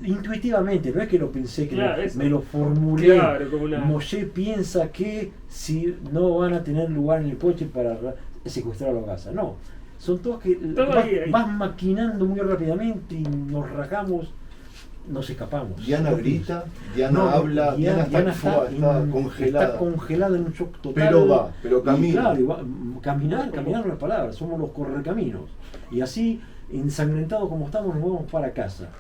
intuitivamente, no es que lo pensé, que claro, me lo formulé. Claro, como una... Moshe piensa que si no van a tener lugar en el coche para secuestrar a los Gaza, no. Son todos que vas maquinando muy rápidamente y nos rajamos, nos escapamos. Diana grita, Diana habla, Diana está congelada. Está congelada en un shock total. Pero camina. Y claro, caminar no es palabra, somos los correcaminos. Y así, ensangrentados como estamos, nos vamos para casa.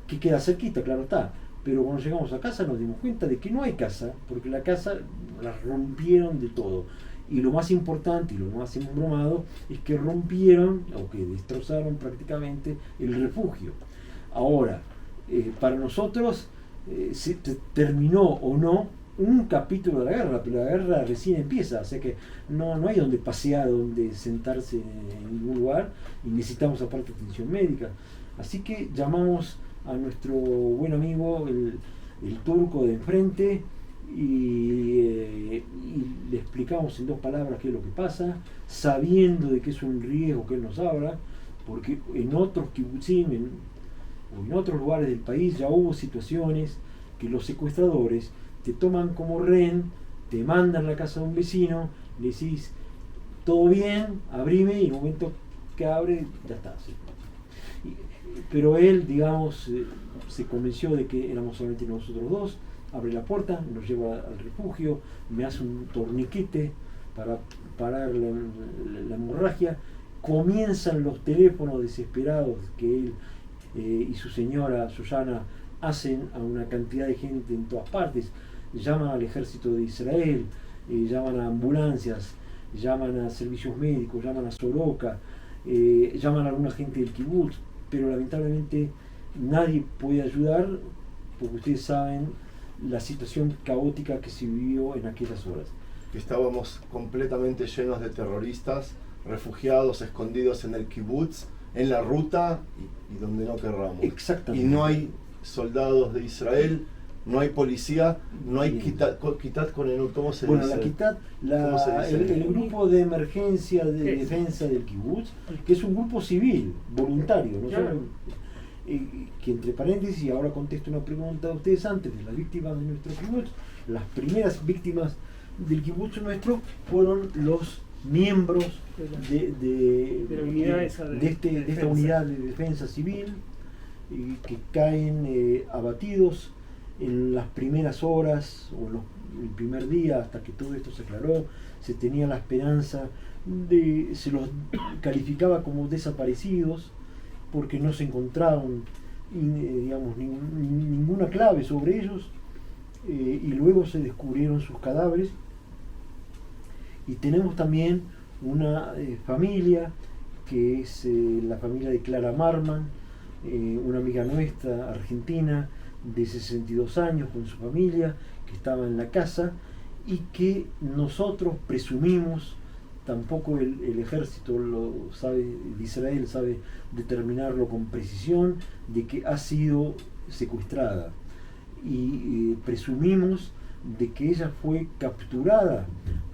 Que queda cerquita, claro está. Pero cuando llegamos a casa nos dimos cuenta de que no hay casa, porque la casa la rompieron de todo. Y lo más importante y lo más embromado es que rompieron, o que destrozaron prácticamente, el refugio. Ahora, para nosotros se terminó o no un capítulo de la guerra, pero la guerra recién empieza, o sea que no hay donde pasear, donde sentarse en ningún lugar, y necesitamos aparte atención médica. Así que llamamos a nuestro buen amigo, el turco de enfrente, y le explicamos en 2 palabras qué es lo que pasa, sabiendo de que es un riesgo que él nos habla, porque en otros kibutzim, o en otros lugares del país ya hubo situaciones que los secuestradores te toman como rehén, te mandan a la casa de un vecino, le decís, todo bien, abrime, y en el momento que abre, ya está. ¿Sí? Pero él, digamos, se convenció de que éramos solamente nosotros dos, abre la puerta, nos lleva al refugio, me hace un torniquete para parar la hemorragia, comienzan los teléfonos desesperados que él y su señora Susana hacen a una cantidad de gente en todas partes, llaman al ejército de Israel, llaman a ambulancias, llaman a servicios médicos, llaman a Soroka, llaman a alguna gente del kibutz, pero lamentablemente nadie puede ayudar, porque ustedes saben la situación caótica que se vivió en aquellas horas. Estábamos completamente llenos de terroristas, refugiados, escondidos en el kibutz, en la ruta y donde no querramos. Exactamente. Y no hay soldados de Israel, no hay policía, no hay Kitat con el... ¿Cómo se dice? Bueno, la Kitat, el grupo de emergencia de defensa del kibutz, que es un grupo civil, voluntario, ¿no? Claro. Que entre paréntesis, y ahora contesto una pregunta de ustedes antes, de las víctimas de nuestro kibutz, las primeras víctimas del kibutz nuestro fueron los miembros de la unidad de esta unidad de defensa civil, que caen abatidos en las primeras horas o el primer día, hasta que todo esto se aclaró. Se tenía la esperanza se los calificaba como desaparecidos porque no se encontraron digamos ninguna clave sobre ellos, y luego se descubrieron sus cadáveres. Y tenemos también una familia que es la familia de Clara Marman, una amiga nuestra argentina de 62 años con su familia, que estaba en la casa y que nosotros presumimos, tampoco el ejército lo sabe, de Israel sabe determinarlo con precisión, de que ha sido secuestrada, y presumimos de que ella fue capturada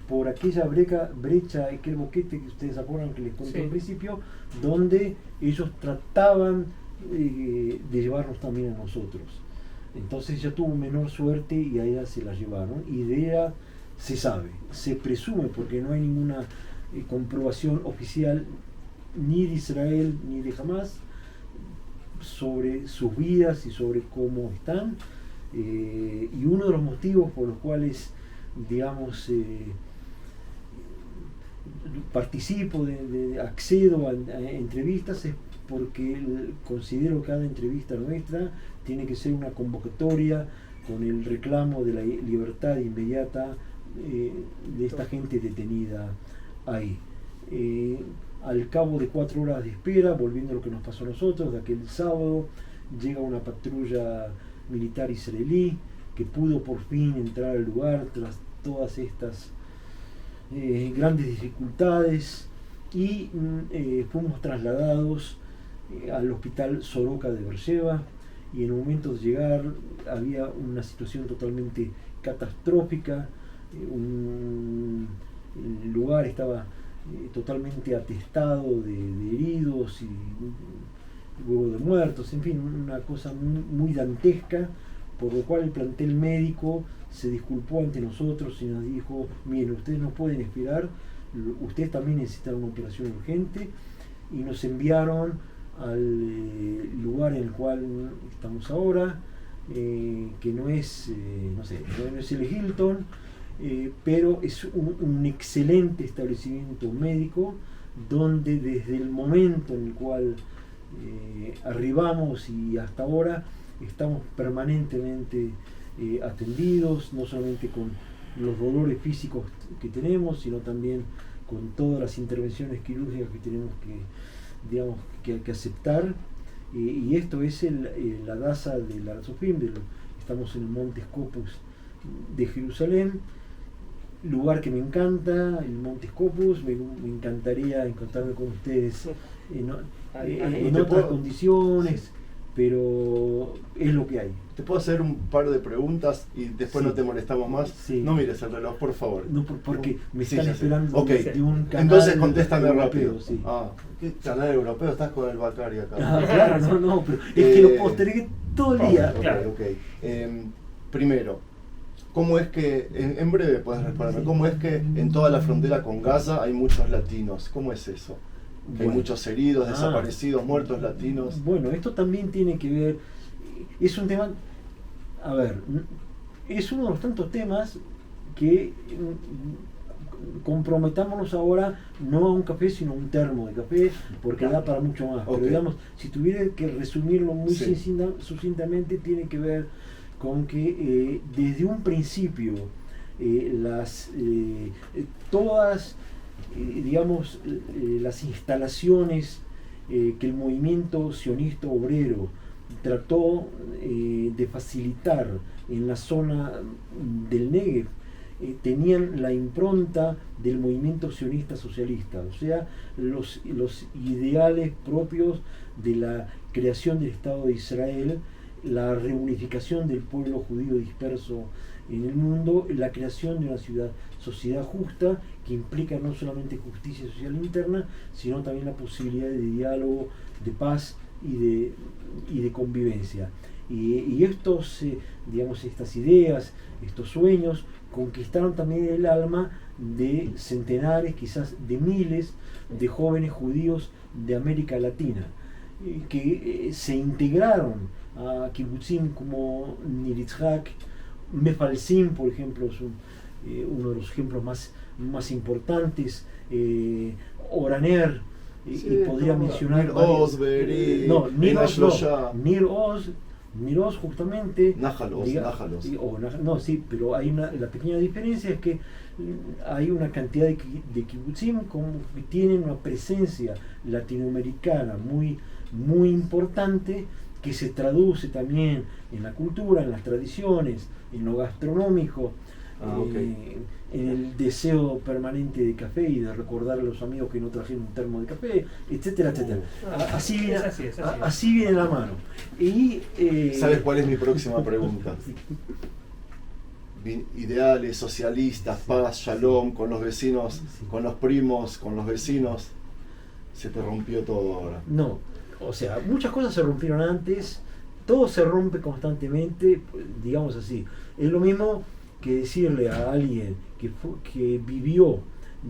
por aquella brecha, aquel boquete que ustedes acuerdan que les conté al principio, donde ellos trataban de llevarnos también a nosotros. Entonces ella tuvo menor suerte y a ella se la llevaron, y de ella se sabe, se presume, porque no hay ninguna comprobación oficial ni de Israel ni de Hamas sobre sus vidas y sobre cómo están, y uno de los motivos por los cuales, digamos, participo, accedo a entrevistas, es porque considero que cada entrevista nuestra tiene que ser una convocatoria con el reclamo de la libertad inmediata de esta gente detenida ahí. Al cabo de 4 horas de espera, volviendo a lo que nos pasó a nosotros, de aquel sábado, llega una patrulla militar israelí que pudo por fin entrar al lugar tras todas estas grandes dificultades, y fuimos trasladados al hospital Soroka de Beersheba, y en el momento de llegar había una situación totalmente catastrófica, el lugar estaba totalmente atestado de heridos y luego de muertos, en fin, una cosa muy dantesca, por lo cual el plantel médico se disculpó ante nosotros y nos dijo: miren, ustedes no pueden esperar, ustedes también necesitan una operación urgente, y nos enviaron al lugar en el cual estamos ahora, que no es, no es el Hilton, pero es un excelente establecimiento médico, donde desde el momento en el cual arribamos y hasta ahora estamos permanentemente atendidos, no solamente con los dolores físicos que tenemos, sino también con todas las intervenciones quirúrgicas que tenemos que aceptar. Y esto es la Daza de la Sofim, estamos en el Monte Scopus de Jerusalén, lugar que me encanta, el Monte Scopus. Me encantaría encontrarme con ustedes en otras condiciones, pero es lo que hay. ¿Te puedo hacer un par de preguntas y después no te molestamos más? Sí. No mires el reloj, por favor. No, porque me están esperando de un canal. Entonces contéstame europeo, rápido. Sí. ¿Qué canal europeo? Estás con el Bakari acá. Claro, pero es que lo postergué todo el día. Primero, ¿cómo es que, en breve puedes responderme, cómo es que en toda la frontera con Gaza hay muchos latinos? ¿Cómo es eso? Hay muchos heridos, desaparecidos, muertos latinos. Bueno, esto también tiene que ver, es un tema, es uno de los tantos temas que comprometámonos ahora no a un café, sino a un termo de café, porque da para mucho más. Pero digamos, si tuviera que resumirlo muy sucintamente, tiene que ver con que desde un principio todas las instalaciones que el movimiento sionista obrero trató de facilitar en la zona del Negev tenían la impronta del movimiento sionista socialista, o sea, los ideales propios de la creación del Estado de Israel, la reunificación del pueblo judío disperso en el mundo, la creación de una sociedad justa que implica no solamente justicia social interna, sino también la posibilidad de diálogo, de paz y de convivencia. Y estas ideas, estos sueños, conquistaron también el alma de centenares, quizás de miles de jóvenes judíos de América Latina, que se integraron a kibutzim como Nir Yitzhak, Mefalsim, por ejemplo, es uno de los ejemplos más importantes, Oraner, y podría mencionar Nir Oz justamente, Nájalos. Pero hay la pequeña diferencia es que hay una cantidad de kibutzim que tienen una presencia latinoamericana muy importante, que se traduce también en la cultura, en las tradiciones, en lo gastronómico, en el deseo permanente de café y de recordar a los amigos que no trajeron un termo de café, etcétera, etcétera. Así viene la mano. Y, ¿sabes cuál es mi próxima pregunta? Ideales socialistas, paz, shalom, con los vecinos, con los primos, con los vecinos. Se te rompió todo ahora. No, o sea, muchas cosas se rompieron antes, todo se rompe constantemente, digamos así. Es lo mismo que decirle a alguien que vivió,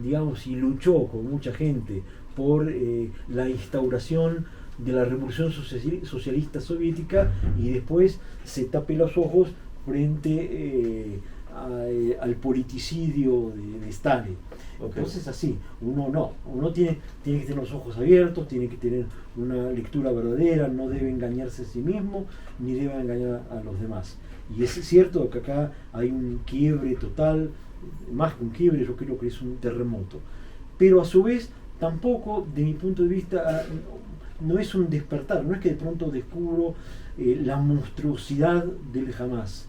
digamos, y luchó con mucha gente por la instauración de la revolución socialista soviética, y después se tape los ojos frente al politicidio de Stalin. Entonces así, uno tiene que tener los ojos abiertos, tiene que tener una lectura verdadera, no debe engañarse a sí mismo, ni debe engañar a los demás. Y es cierto que acá hay un quiebre total, más que un quiebre, yo creo que es un terremoto. Pero a su vez, tampoco, de mi punto de vista, no es un despertar, no es que de pronto descubro la monstruosidad del Hamás.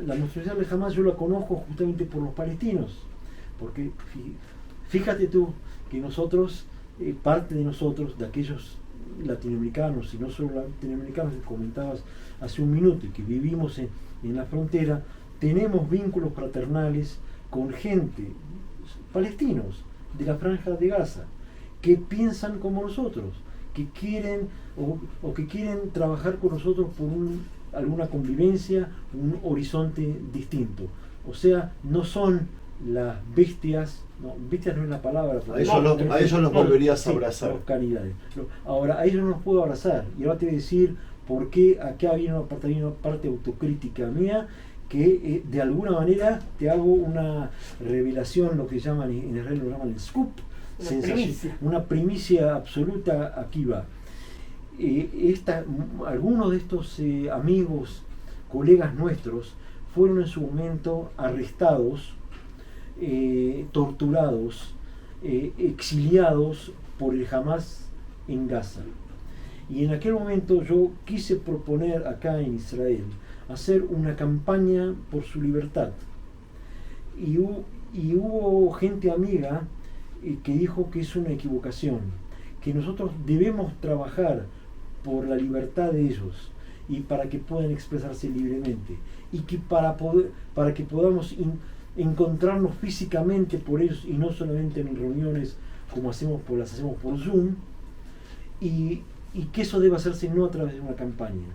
La monstruosidad del Hamás yo la conozco justamente por los palestinos, porque fíjate tú que nosotros, parte de nosotros, de aquellos latinoamericanos, y no solo latinoamericanos, que comentabas hace un minuto, y que vivimos en la frontera, tenemos vínculos fraternales con gente, palestinos, de la Franja de Gaza, que piensan como nosotros, que quieren o que quieren trabajar con nosotros por alguna convivencia, un horizonte distinto. O sea, no son las bestias, no, bestias no es la palabra. A ellos los volverías a abrazar. Los canidades. Ahora, a ellos no los puedo abrazar. Y ahora te voy a decir por qué acá había una parte autocrítica mía, que de alguna manera te hago una revelación, lo que llaman en Israel lo llaman el scoop, una primicia absoluta. Aquí va. Algunos de estos amigos, colegas nuestros, fueron en su momento arrestados, torturados, exiliados por el Hamas en Gaza. Y en aquel momento yo quise proponer acá en Israel hacer una campaña por su libertad. Y hubo gente amiga que dijo que es una equivocación, que nosotros debemos trabajar por la libertad de ellos y para que puedan expresarse libremente, y que para que podamos encontrarnos físicamente por ellos y no solamente en reuniones como las hacemos por Zoom, y que eso debe hacerse no a través de una campaña,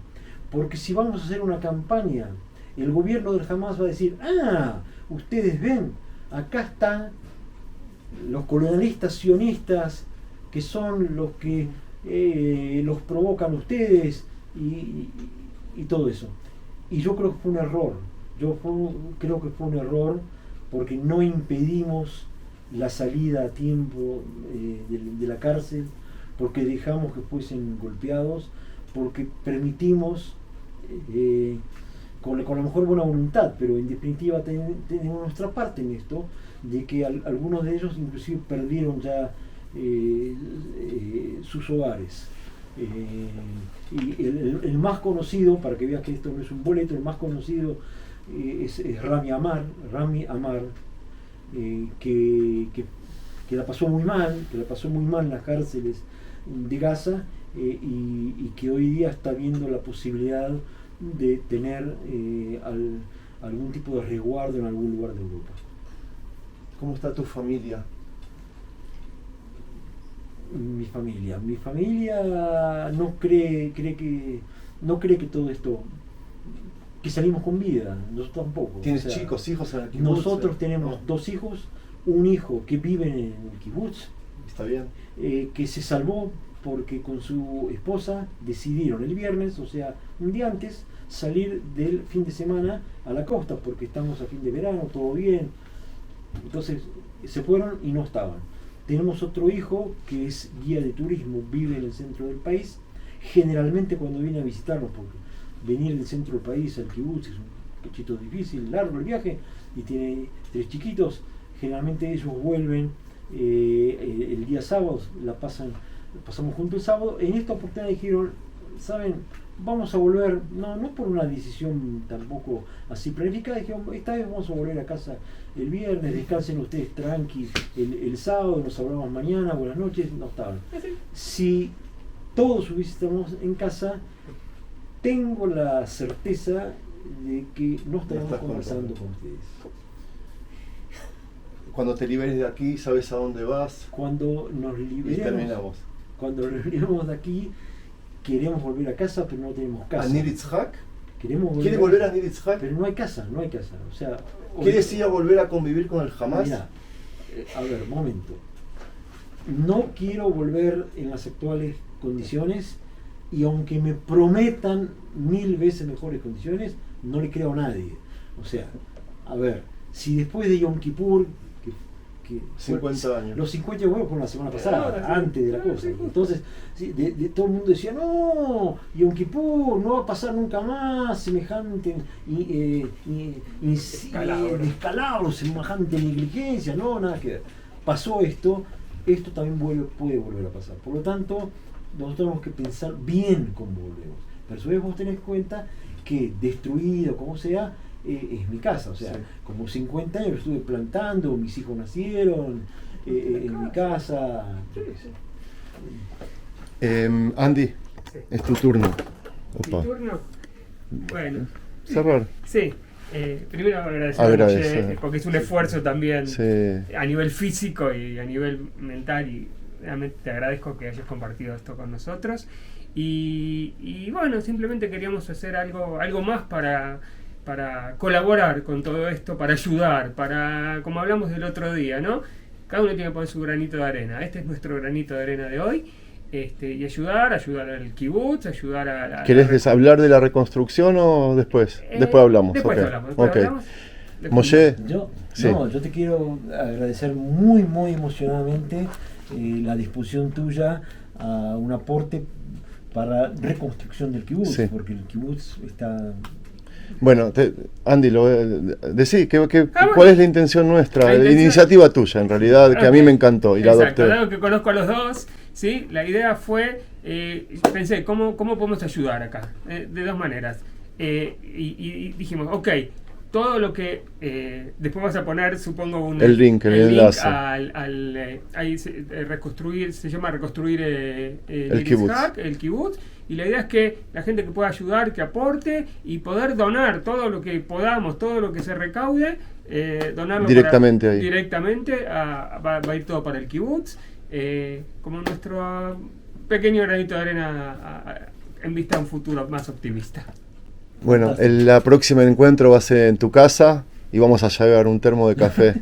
porque si vamos a hacer una campaña, el gobierno del Hamas va a decir: ustedes ven, acá están los colonialistas sionistas, que son los que los provocan ustedes, y todo eso. Y yo creo que fue un error. Creo que fue un error, porque no impedimos la salida a tiempo de la cárcel, porque dejamos que fuesen golpeados, porque permitimos, con la mejor buena voluntad, pero en definitiva tenemos nuestra parte en esto, de que algunos de ellos inclusive perdieron ya sus hogares. Y el más conocido, para que veas que esto no es un boleto, el más conocido es Rami Amar, que la pasó muy mal, en las cárceles de Gaza, y que hoy día está viendo la posibilidad de tener algún tipo de resguardo en algún lugar de Europa. ¿Cómo está tu familia? Mi familia no cree que todo esto, que salimos con vida. Nosotros tampoco. ¿Tienes hijos en el kibutz? Nosotros tenemos 2 hijos, un hijo que vive en el kibutz. Está bien. Que se salvó porque con su esposa decidieron el viernes, o sea, un día antes, salir del fin de semana a la costa, porque estamos a fin de verano, todo bien. Entonces se fueron y no estaban. Tenemos otro hijo que es guía de turismo, vive en el centro del país. Generalmente cuando viene a visitarnos, porque venir del centro del país al kibutz es un poquito difícil, largo el viaje, y tiene 3 chiquitos, generalmente ellos vuelven el día sábado, pasamos juntos el sábado. En esta oportunidad dijeron: ¿saben? Vamos a volver, no por una decisión tampoco así planificada, dijeron: esta vez vamos a volver a casa el viernes, descansen ustedes tranqui el sábado, nos hablamos mañana, buenas noches. No estaban. Si todos hubiésemos en casa, tengo la certeza de que no estaríamos conversando con ustedes. Cuando te liberes de aquí, ¿sabes a dónde vas? Cuando nos liberemos, y terminamos. Cuando nos liberemos de aquí, queremos volver a casa, pero no tenemos casa. ¿A Nir Yitzhak? ¿Quieres volver a Nir Yitzhak? Pero no hay casa. O sea, ¿quieres ir a volver a convivir con el Hamas? Mirá, a ver, momento. No quiero volver en las actuales condiciones, y aunque me prometan 1000 veces mejores condiciones, no le creo a nadie. O sea, a ver, si después de Yom Kippur, que 50 años. Los 50 huevos fueron la semana pasada, antes de la cosa. Entonces, sí, todo el mundo decía: no, Yom Kippur no va a pasar nunca más semejante descalabro, semejante negligencia, no, nada que ver. Pasó esto también puede volver a pasar. Por lo tanto, nosotros tenemos que pensar bien cómo volvemos. Pero a su vez vos tenés en cuenta que destruido como sea, es mi casa, o sea, sí. Como 50 años estuve plantando, mis hijos nacieron en mi casa. Andy, Sí. es tu turno. ¿Mi Opa. turno? Bueno, Cerrar. sí. Primero agradecer a Agradecer. Moshe, porque es un esfuerzo también Sí. a nivel físico y a nivel mental, y realmente te agradezco que hayas compartido esto con nosotros. Y bueno, simplemente queríamos hacer algo más para colaborar con todo esto, para ayudar, como hablamos del otro día, ¿no? Cada uno tiene que poner su granito de arena. Este es nuestro granito de arena de hoy. Y ayudar al kibutz, ayudar a ¿Querés hablar de la reconstrucción o después? Después hablamos. Después ok. hablamos. Ok. Después Moshe, Sí. Yo te quiero agradecer muy, muy emocionadamente la disposición tuya a un aporte para reconstrucción del kibutz, Sí. porque el kibutz está... bueno, Andy, decí, bueno. ¿cuál es la intención nuestra? La La intención- iniciativa tuya, en realidad, que a mí Ok. me encantó y la Exacto, adopté. dado que conozco a los dos, ¿sí? La idea fue, pensé, ¿cómo podemos ayudar acá? De dos maneras. Y dijimos, ok, todo lo que... después vas a poner, supongo, El link, el enlace. Ahí reconstruir, se llama reconstruir El kibutz. el kibutz. Y la idea es que la gente que pueda ayudar, que aporte y poder donar todo lo que podamos, todo lo que se recaude, donarlo Directamente ahí. directamente, va a ir todo para el kibutz, como nuestro pequeño granito de arena en vista de un futuro más optimista. Bueno, la próxima encuentro va a ser en tu casa y vamos a llevar un termo de café.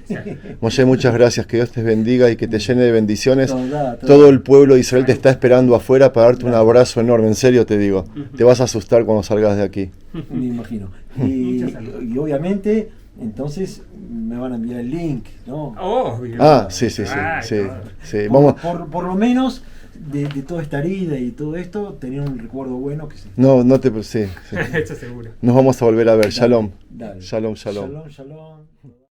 Moshe, muchas gracias, que Dios te bendiga y que te llene de bendiciones. Todo el pueblo de Israel te está esperando afuera para darte un abrazo enorme, en serio te digo. Te vas a asustar cuando salgas de aquí. Me imagino. Mucha salud. Y obviamente, entonces me van a enviar el link, ¿no? Obvio. Sí. Ay, Sí, no. sí. Vamos. Por lo menos de toda esta herida y todo esto, tener un recuerdo bueno que se... No te. Sí. Eso seguro. Nos vamos a volver a ver. Shalom. Dale. Shalom, shalom. Shalom, shalom.